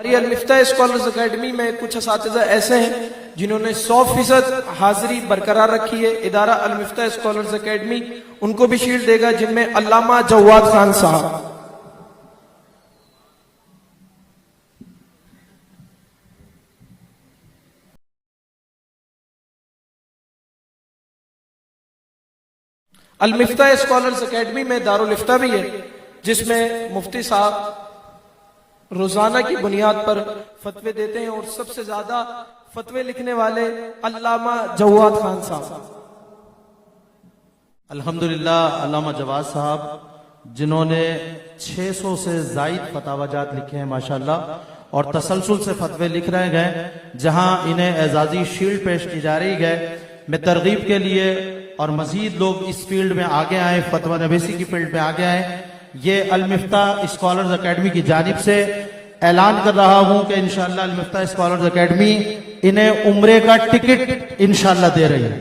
हमारी अल-मिफ्ताह scholars academy में कुछ असातिज़ा ऐसे हैं जिन्होंने 100% हाजिरी बरकरार रखी है। इदारा अल-मिफ्ताह स्कॉलर्स अकेडमी उनको भी शील्ड देगा, जिनमें अल्लामा जवाद खान साहब। अल-मिफ्ताह स्कॉलर्स अकेडमी में दारुल इफ्ता भी है, जिसमें मुफ्ती साहब रोजाना की बुनियाद पर फतवे देते हैं और सबसे ज्यादा फतवे लिखने वाले अल्लामा जवाद खान साहब। अल्हम्दुलिल्लाह अल्लामा जवाद साहब जिन्होंने 600 से जायद फतावाजात लिखे हैं माशाल्लाह, और तसलसल से फतवे लिख रहे गए, जहां इन्हें एजाजी शील्ड पेश की जा रही है। मैं तरगीब के लिए और मजीद लोग इस फील्ड में आगे आए, फतवा नवीसी की फील्ड में आगे आए, ये अल-मिफ्ताह स्कॉलर्स अकेडमी की जानिब से ऐलान कर रहा हूं कि इंशाअल्लाह अल-मिफ्ताह स्कॉलर्स अकेडमी इन्हें उम्रे का टिकट इंशाअल्लाह दे रही है।